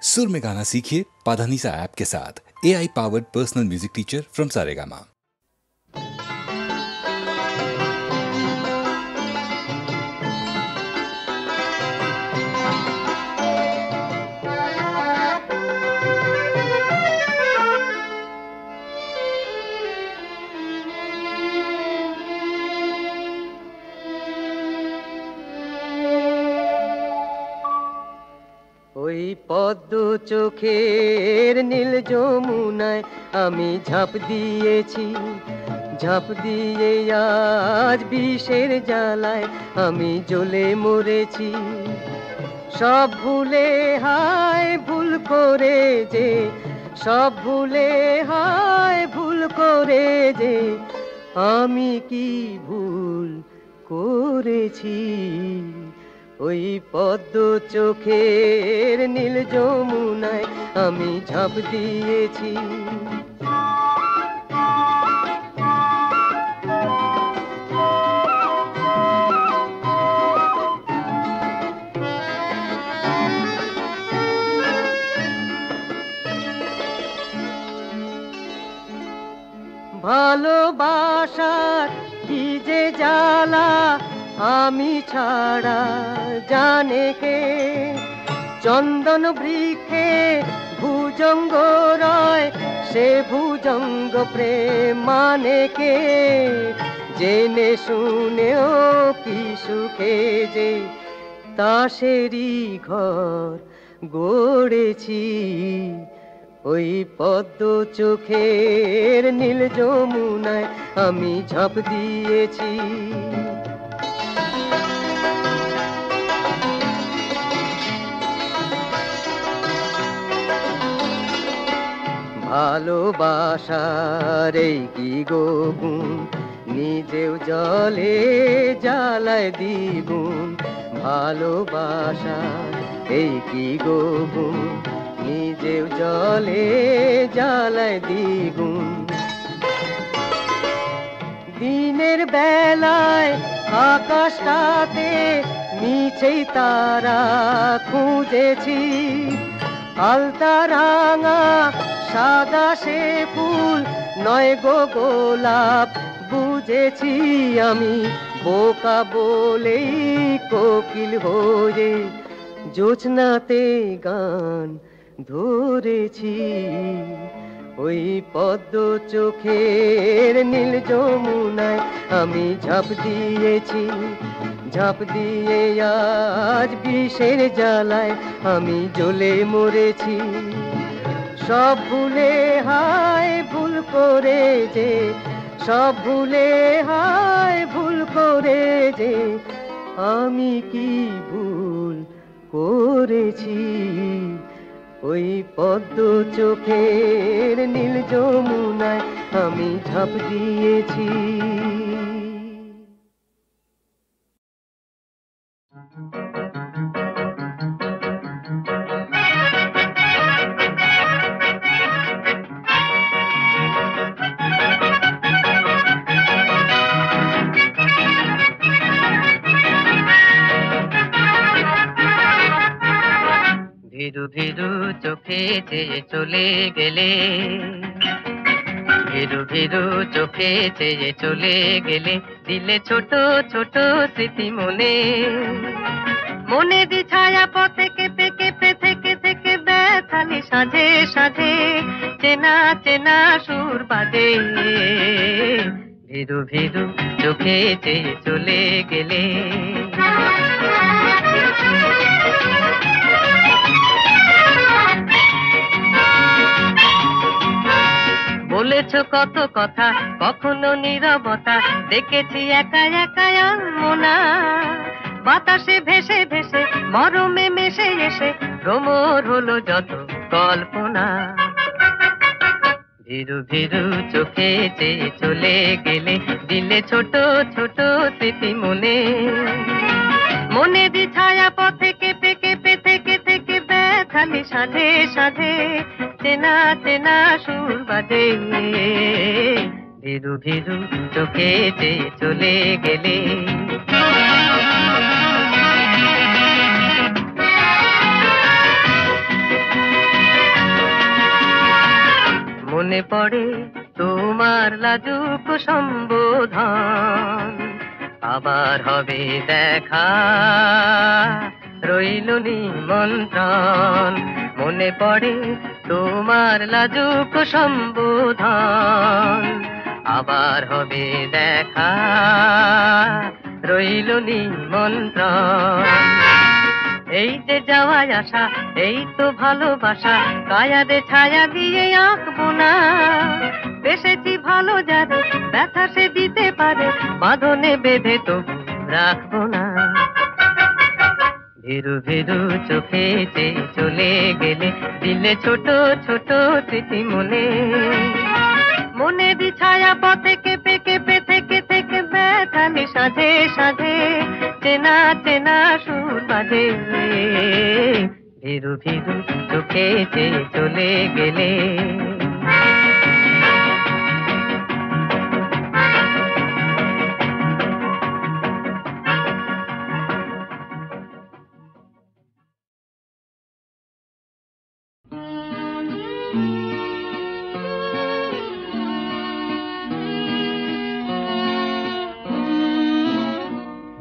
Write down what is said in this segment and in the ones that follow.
सुर में गाना सीखिए पाधानीसा ऐप के साथ। AI powered personal music teacher from Saregama. ওই পদ্ম চোখের নীল যমুনায় আমি ঝাঁপ দিয়েছি, ঝাঁপ দিয়ে আজ বিষের জ্বালায় আমি জ্বলে মরেছি। সব ভুলে হায় ভুল করে যে, সব ভুলে হায় ভুল করে যে আমি কি ভুল করেছি। ওই পদ্ম চোখের নীল যমুনায় আমি ঝাঁপ দিয়েছি। ভালোবাসার কি যে জ্বালা আমি ছাড়া জানে কে। চন্দন বৃক্ষে ভুজঙ্গ রয়, সে ভুজঙ্গ প্রেম মানে কে। জেনে শুনেও কি সুখে যে তাসেরই ঘর গড়েছি। ওই পদ্ম চোখের নীল যমুনায় আমি ঝাঁপ দিয়েছি। ভালোবাসার এই কি গুণ, নিজেও জলে জ্বালায় দ্বিগুণ। ভালোবাসার এই কি গুণ, নিজেও জলে জ্বালায় দ্বিগুণ। দিনের বেলায় আকাশটাতে মিছেই তারা খুঁজেছি। আলতা রাঙা সাদা সে ফুল নয় গো গোলাপ বুঝেছি আমি। বোকা বলেই কোকিল হয়ে জোছনাতে গান ধরেছি। ওই পদ্ম চোখের নীল যমুনায় আমি ঝাঁপ দিয়েছি, ঝাঁপ দিয়ে আজ বিষের জ্বালায় আমি জ্বলে মরেছি। সব ভুলে হায় ভুল করে যে, সব ভুলে হায় ভুল করে যে আমি কি ভুল করেছি। ওই পদ্ম চোখের নীল যমুনায় আমি ঝাঁপ দিয়েছি। ভিরু ভিরু চোখে চেয়ে চলে গেলে, ভিরু ভিরু চোখে চেয়ে চলে গেলে, দিলে ছোট ছোট স্মৃতি মনে। মনে দি ছায়া পথে কেঁপে কেঁপে থেকে থেকে ব্যথালি সাঁঝে সাঁঝে চেনা চেনা সুর বাজে। ভিরু ভিরু চোখে চেয়ে চলে গেলে। বলেছ কত কথা কখনো নীরবতা, দেখেছি একা একা মোনা। বাতাসে ভেসে ভেসে মরমে মিশে এসে ভ্রমর হলো যত কল্পনা। ভিরু ভিরু চোখে চেয়ে চলে গেলে, দিলে ছোট ছোট স্মৃতি মনে। মনে দি ছায়া পথে কেঁপে কেঁপে থেকে থেকে ব্যথালি সাঁঝে সাঁঝে চেনা চেনা সুর বাজে। ভিরু ভিরু চোখে চেয়ে চলে গেলে। মনে পড়ে তোমার লাজুক সম্বোধন, আবার হবে দেখা রইল নিমন্ত্রণ। মনে পড়ে তোমার লাজুক সম্বোধন, আবার হবে দেখা রইল নিমন্ত্রণ। এই যে যাওয়া আসা, এই তো ভালোবাসা, কায়াদে ছায়া দিয়ে আঁকবো না। বেসেছি ভালো যারে, ব্যথা সে দিতে পারে, বাঁধনে বেঁধে তো রাখবো না। ভীরু ভীরু চোখে চেয়ে চলে গেলে, দিলে ছোট ছোট স্মৃতি মনে। মনে দি ছায়া পথে কেঁপে কেঁপে থেকে থেকে ব্যথালে সাজে সাজে, চেনা চেনা সুর বাজে। ভীরু ভীরু চোখে চেয়ে চলে গেলে।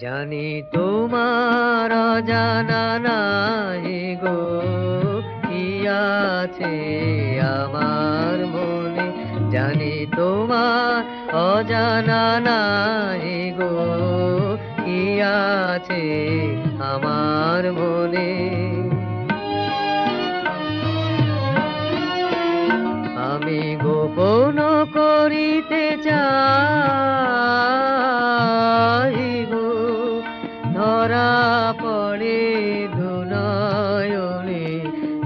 জানি তোমার অজানা নাই গো কি আছে আমার মনে, জানি তোমার অজানা নাই গো কি আছে আমার মনে। আমি গোপন করিতে চাই গো, ধরা পড়ে দুনয়নে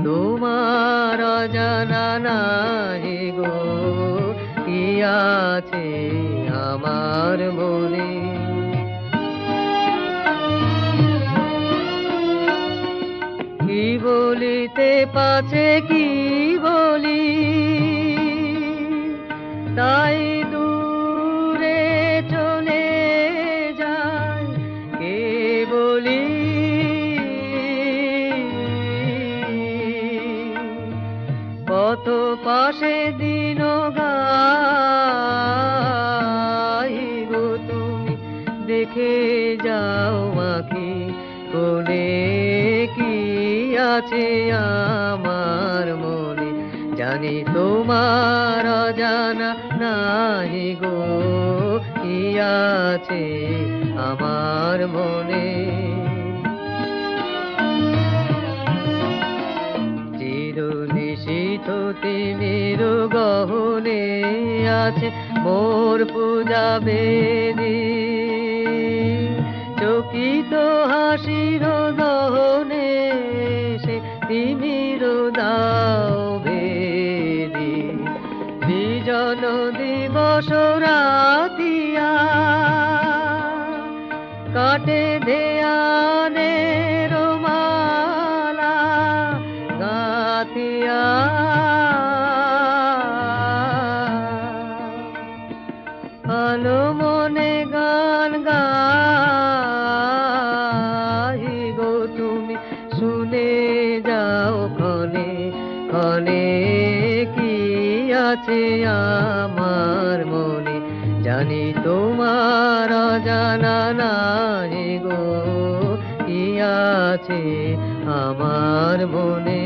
তোমার অজানা নাই গো কি আছে আমার মনে। কি বলিতে পাছে কি বলি, তাই দূরে চলে যায় কে বলি। পথ পাশে দিন গাই গো তুমি, দেখে যাও আঁখি কোনে কি আছে আমার মনে। জানি তোমার অজানা নাই গো কি আছে আমার মনে। চির নিশীথ তিমির গহনে আছে মোর পূজা বেদী, চকিত হাসির দহনে সে তিমির দাও ভেদি। বিজন দিবস রাতিয়া কাটে ধ্যানের মালা গাথিয়া, ভালো মনে গান গাই গো তুমি, শুনে যাও ক্ষণে ক্ষণে কি আছে আমার মনে। জানি তোমার অজানা নাই গো কি আছে আমার মনে।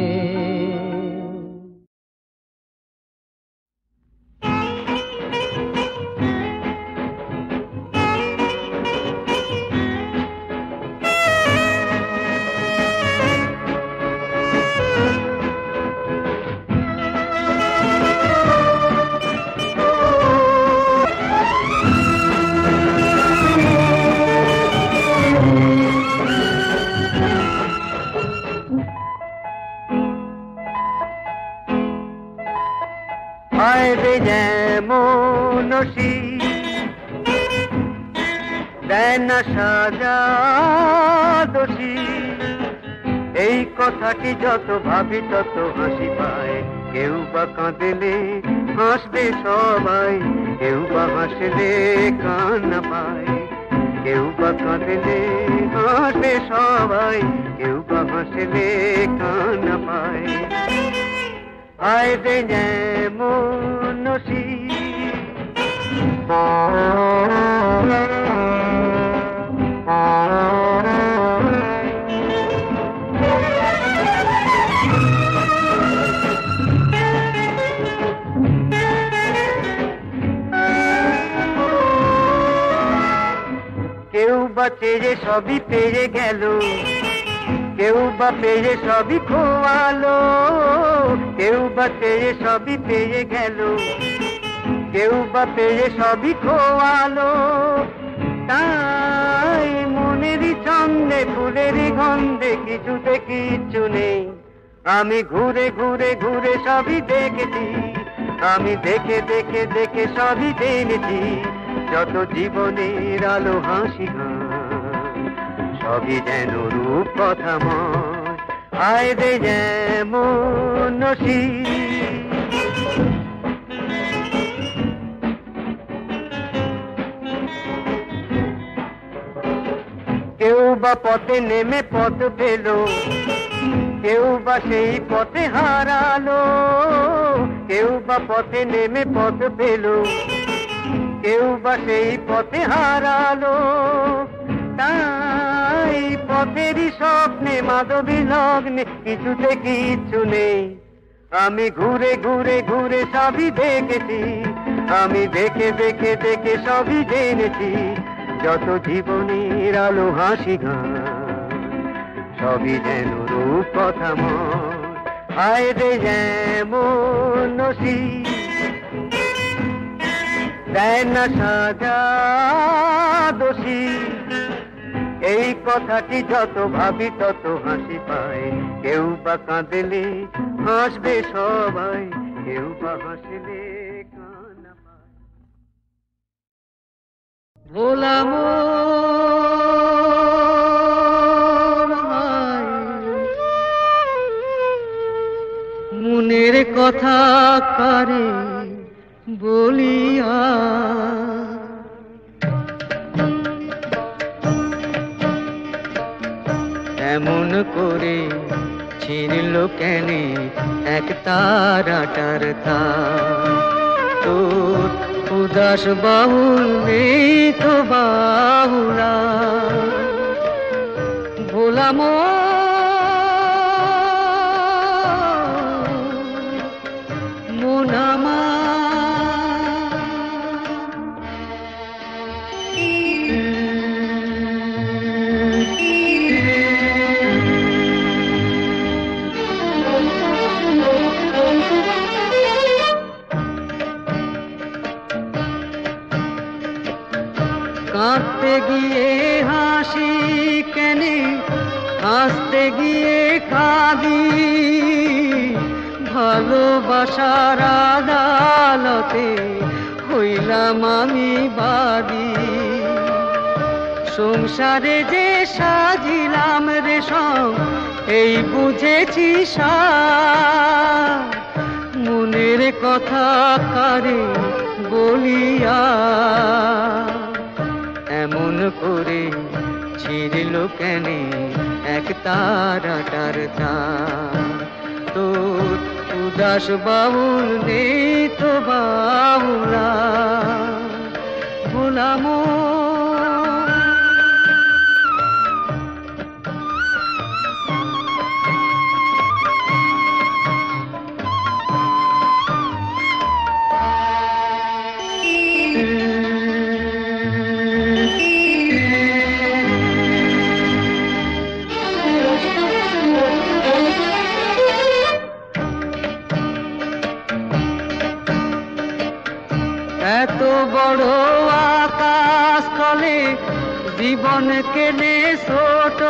আয়রে যেমন দেন সাজা দোষী, এই কথাটি যত ভাবি তত হাসি পায়। কেউ বা কাঁদলে হাসবে সবাই, কেউ বা হাসলে কান্না পায়। কেউ বা কাঁদলে হাসবে সবাই, কেউ বা হাসলে কান্না পায়। আয় রে যেমন নসি কেউ বা চেয়ে সবই পেয়ে গেল, কেউ বা পেয়ে সবই খোয়ালো, কেউ বা চেয়ে সবই পেয়ে গেল, কেউ বা পেয়ে সবই খোয়ালো। তাই মনেরই ছন্দে ফুলেরই গন্ধে কিছুতে কিচ্ছু নেই। আমি ঘুরে ঘুরে ঘুরে সবই দেখেছি, আমি দেখে দেখে দেখে সবই জেনেছি। যত জীবনের আলো হাসি গান সবই যেন রূপ কথাময়। আয় রে যেমন নসি কেউ বা পথে নেমে পথ পেল, কেউ বা সেই পথে হারালো, কেউ বা পথে নেমে পথ পেল, কেউ বা সেই পথে হারালো। তাই পথেরই স্বপ্নে মাধবী লগ্নে কিছুতে কিচ্ছু নেই। আমি ঘুরে ঘুরে ঘুরে সবই দেখেছি, আমি দেখে দেখে দেখে সবই জেনেছি। যত জীবনের আলো হাসি গান সবই যেন রূপ কথাময়। আয় রে যেমন নসি দেয় না সাজা দোষী। এই কথাটি যত ভাবি তত হাসি পায়। কেউ বা কাঁদলে হাসবে সবাই, কেউ বা হাসলে কান্না পায়। ভোলা মনের কথা কারে বলিয়া, এমন করে ছিঁড়ল কেন এক তারাটার তার। তোর উদাস বাহুল নেই তো বাহুলা, ভোলা মন আমার। কাঁদতে গিয়ে হাসি কেনে, হাসতে গিয়ে কাঁদি, ভালোবাসার আদালতে হইলাম আমি বাদী। সংসারে যে সাজিলাম রেশম এই বুঝেছি সার। মনের কথা কারে বলিয়া, এমন করে ছিঁড়ল কেন এক তারাটার তার। তোর উদাস বাউল নেই তো বাউলা, ভোলাম এত বড় আকাশ তলে জীবন কেনে ছোট,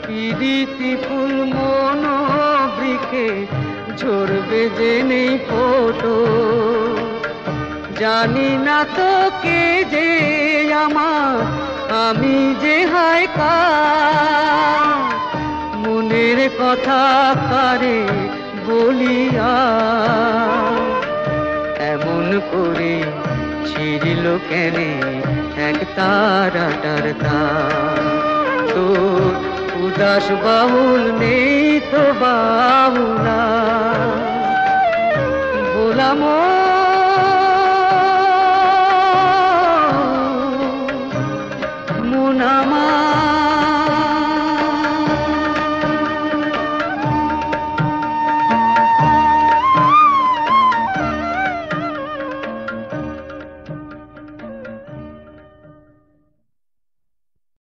পিরিতি ফুল মন বৃক্ষে ঝরবে যে নেই ফোটো। জানি না তো কে যে আমার, আমি যে হায় কার। মনের কথা কারে বলিয়া, এমন করে ছিঁড়ল কেন এক তারাটার তার। তোর উদাস বাউল নেই তো বা